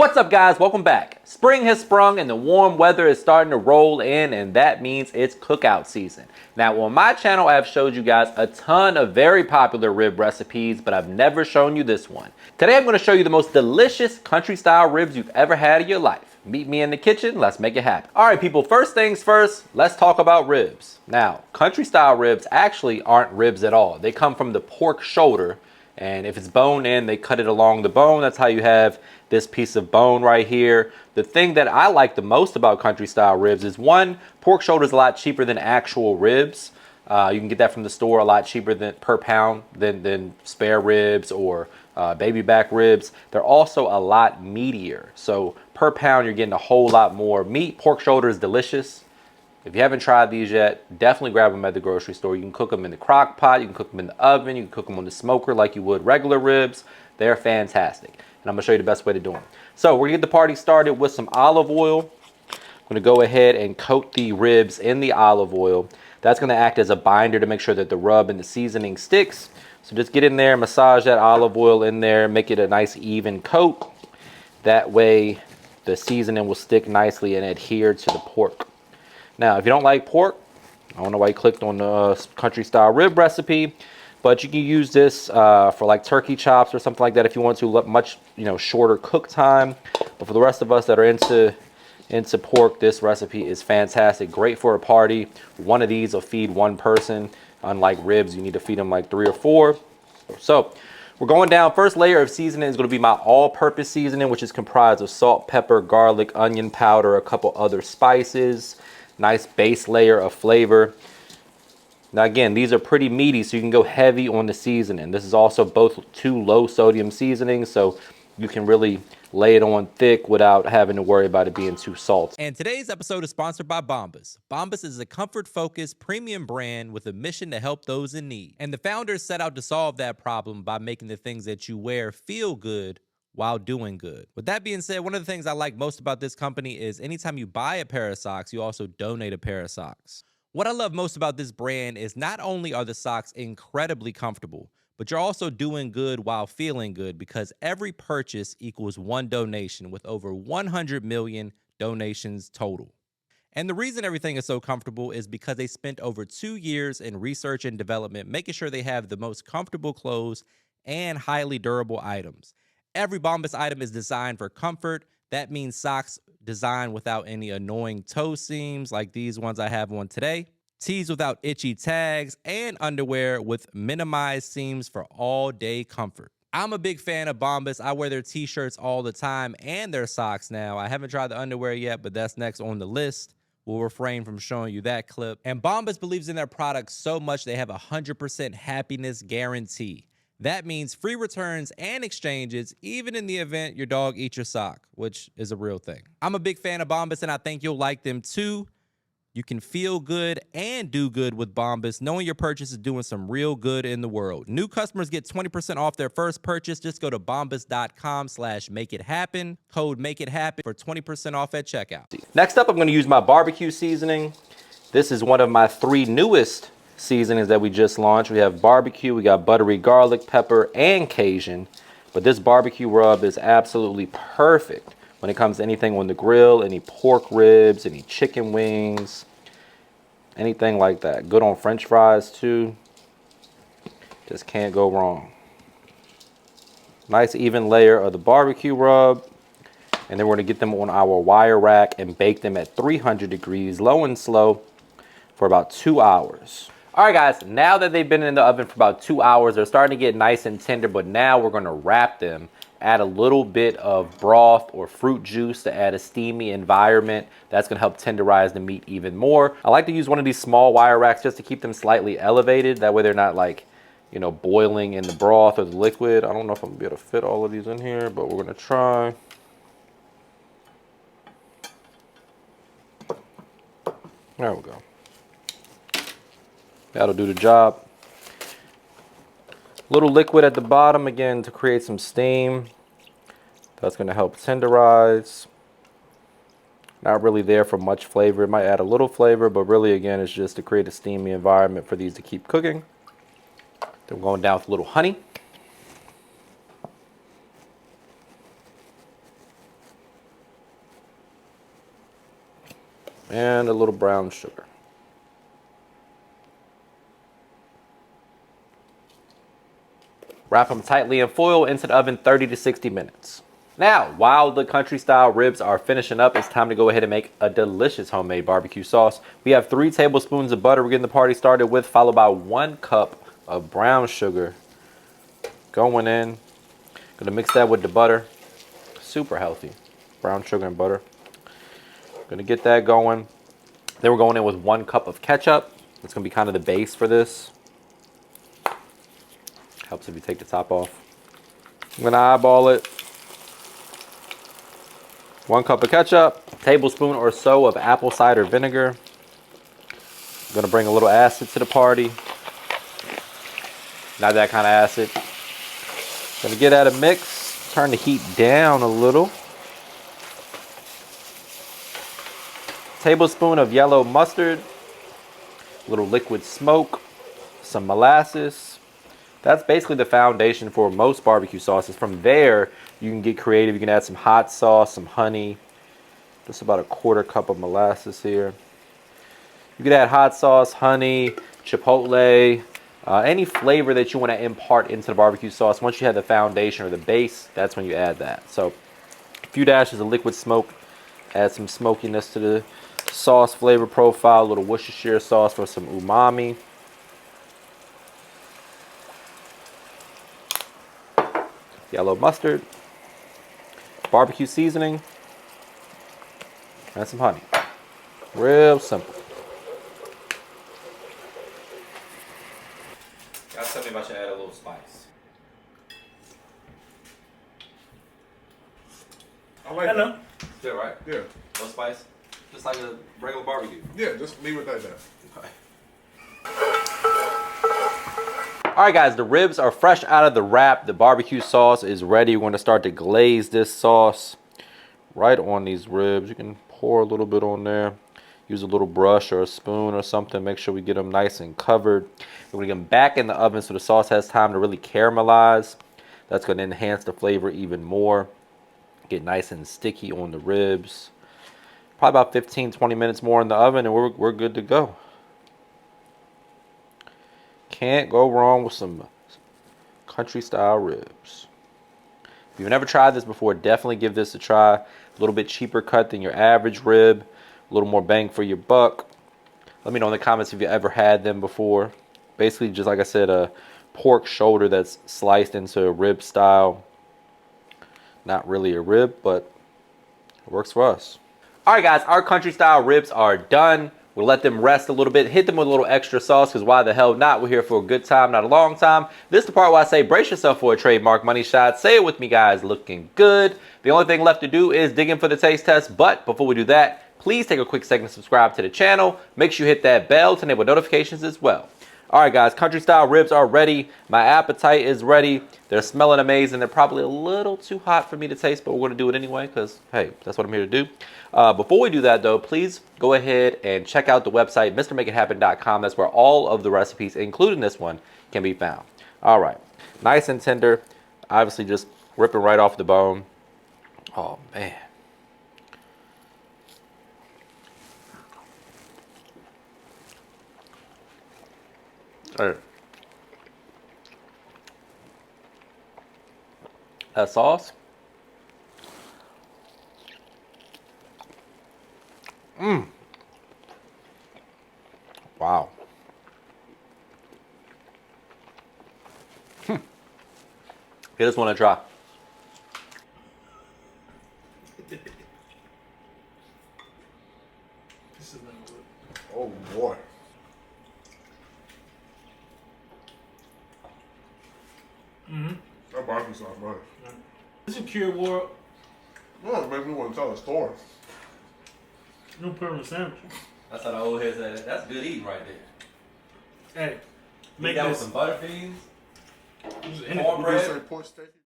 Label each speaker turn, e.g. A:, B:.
A: What's up, guys? Welcome back. Spring has sprung and the warm weather is starting to roll in, and that means it's cookout season. Now, on my channel, I have showed you guys a ton of very popular rib recipes, but I've never shown you this one. Today, I'm going to show you the most delicious country-style ribs you've ever had in your life. Meet me in the kitchen. Let's make it happen. All right, people, first things first, let's talk about ribs. Now, country-style ribs actually aren't ribs at all. They come from the pork shoulder, and if it's bone in, they cut it along the bone. That's how you have this piece of bone right here. The thing that I like the most about country style ribs is, one, pork shoulder is a lot cheaper than actual ribs. You can get that from the store a lot cheaper than per pound than spare ribs or baby back ribs. They're also a lot meatier. So per pound, you're getting a whole lot more meat. Pork shoulder is delicious. If you haven't tried these yet, definitely grab them at the grocery store. You can cook them in the crock pot, you can cook them in the oven, you can cook them on the smoker like you would regular ribs. They're fantastic. And I'm gonna show you the best way to do them. So we're gonna get the party started with some olive oil. I'm gonna go ahead and coat the ribs in the olive oil. That's gonna act as a binder to make sure that the rub and the seasoning sticks. So just get in there, massage that olive oil in there, make it a nice even coat. That way the seasoning will stick nicely and adhere to the pork. Now, if you don't like pork, I don't know why you clicked on the country style rib recipe, but you can use this for like turkey chops or something like that if you want to. Much shorter cook time. But for the rest of us that are into pork, this recipe is fantastic. Great for a party. One of these will feed one person. Unlike ribs, you need to feed them like 3 or 4. So we're going down. First layer of seasoning is going to be my all-purpose seasoning, which is comprised of salt, pepper, garlic, onion powder, a couple other spices. Nice base layer of flavor. Now again, these are pretty meaty, so you can go heavy on the seasoning. This is also both 2 low sodium seasonings, so you can really lay it on thick without having to worry about it being too salty.
B: And today's episode is sponsored by Bombas. Bombas is a comfort-focused premium brand with a mission to help those in need. And the founders set out to solve that problem by making the things that you wear feel good while doing good. With that being said, one of the things I like most about this company is anytime you buy a pair of socks, you also donate a pair of socks. What I love most about this brand is not only are the socks incredibly comfortable, but you're also doing good while feeling good, because every purchase equals 1 donation, with over 100 million donations total. And the reason everything is so comfortable is because they spent over 2 years in research and development, making sure they have the most comfortable clothes and highly durable items. Every Bombas item is designed for comfort. That means socks designed without any annoying toe seams like these ones I have on today, tees without itchy tags, and underwear with minimized seams for all-day comfort. I'm a big fan of Bombas. I wear their t-shirts all the time and their socks now. I haven't tried the underwear yet, but that's next on the list. We'll refrain from showing you that clip. And Bombas believes in their products so much they have a 100% happiness guarantee. That means free returns and exchanges, even in the event your dog eats your sock, which is a real thing. I'm a big fan of Bombas, and I think you'll like them too. You can feel good and do good with Bombas, knowing your purchase is doing some real good in the world. New customers get 20% off their first purchase. Just go to bombas.com/makeithappen. Code MAKEITHAPPEN for 20% off at checkout.
A: Next up, I'm going to use my BBQ seasoning. This is one of my 3 newest seasonings that we just launched. We have barbecue, we got buttery garlic, pepper, and Cajun. But this barbecue rub is absolutely perfect when it comes to anything on the grill, any pork ribs, any chicken wings, anything like that. Good on French fries too. Just can't go wrong. Nice even layer of the barbecue rub. And then we're gonna get them on our wire rack and bake them at 300 degrees, low and slow, for about 2 hours. All right, guys, now that they've been in the oven for about 2 hours, they're starting to get nice and tender, but now we're gonna wrap them, add a little bit of broth or fruit juice to add a steamy environment. That's gonna help tenderize the meat even more. I like to use one of these small wire racks just to keep them slightly elevated. That way they're not like, boiling in the broth or the liquid. I don't know if I'm gonna be able to fit all of these in here, but we're gonna try. There we go. That'll do the job. Little liquid at the bottom again to create some steam. That's going to help tenderize. Not really there for much flavor. It might add a little flavor, but really again it's just to create a steamy environment for these to keep cooking. Then we're going down with a little honey. And a little brown sugar. Wrap them tightly in foil into the oven 30 to 60 minutes. Now, while the country style ribs are finishing up, it's time to go ahead and make a delicious homemade barbecue sauce. We have 3 tablespoons of butter we're getting the party started with, followed by 1 cup of brown sugar going in. Gonna mix that with the butter. Super healthy. Brown sugar and butter. Gonna get that going. Then we're going in with 1 cup of ketchup. It's gonna be kind of the base for this. Helps if you take the top off. I'm gonna eyeball it. 1 cup of ketchup, a tablespoon or so of apple cider vinegar. I'm gonna bring a little acid to the party. Not that kind of acid. Gonna get at a mix, turn the heat down a little. Tablespoon of yellow mustard, a little liquid smoke, some molasses. That's basically the foundation for most barbecue sauces. From there, you can get creative. You can add some hot sauce, some honey. Just about a 1/4 cup of molasses here. You could add hot sauce, honey, chipotle, any flavor that you want to impart into the barbecue sauce. Once you have the foundation or the base, that's when you add that. So a few dashes of liquid smoke. Add some smokiness to the sauce flavor profile. A little Worcestershire sauce for some umami. Yellow mustard, BBQ seasoning, and some honey. Real simple. Guys, tell me if I should add a little spice.
C: I like that.
A: Good, right?
C: Yeah.
A: No spice? Just like a regular barbecue.
C: Yeah, just leave it like that.
A: Okay. All right, guys, the ribs are fresh out of the wrap. The barbecue sauce is ready. We're going to start to glaze this sauce right on these ribs. You can pour a little bit on there. Use a little brush or a spoon or something. Make sure we get them nice and covered. We're going to get them back in the oven so the sauce has time to really caramelize. That's going to enhance the flavor even more. Get nice and sticky on the ribs. Probably about 15-20 minutes more in the oven and we're good to go. Can't go wrong with some country style ribs. If you've never tried this before, definitely give this a try. A little bit cheaper cut than your average rib. A little more bang for your buck. Let me know in the comments if you ever had them before. Basically, just like I said, a pork shoulder that's sliced into a rib style. Not really a rib, but it works for us. All right, guys, our country style ribs are done. We'll let them rest a little bit, hit them with a little extra sauce, because why the hell not? We're here for a good time, not a long time. This is the part where I say brace yourself for a trademark money shot. Say it with me, guys. Looking good. The only thing left to do is dig in for the taste test. But before we do that, please take a quick second to subscribe to the channel. Make sure you hit that bell to enable notifications as well. All right, guys, country style ribs are ready. My appetite is ready. They're smelling amazing. They're probably a little too hot for me to taste, but we're going to do it anyway because, hey, that's what I'm here to do. Before we do that, though, please go ahead and check out the website, MrMakeItHappen.com. That's where all of the recipes, including this one, can be found. All right. Nice and tender. Obviously, just ripping right off the bone. Oh, man. All right. That sauce. Wow. Give this one a try.
C: This is not good. Oh boy. That barbecue sauce, man.
D: This is Cure World.
C: No, it makes me want to tell a story.
D: No permanent sandwich.
A: That's how the old head said. That's good eating right there.
D: Hey, make
A: that with
D: this.
A: some butterbeans,
D: Cornbread.
C: Cornbread. Pork steak.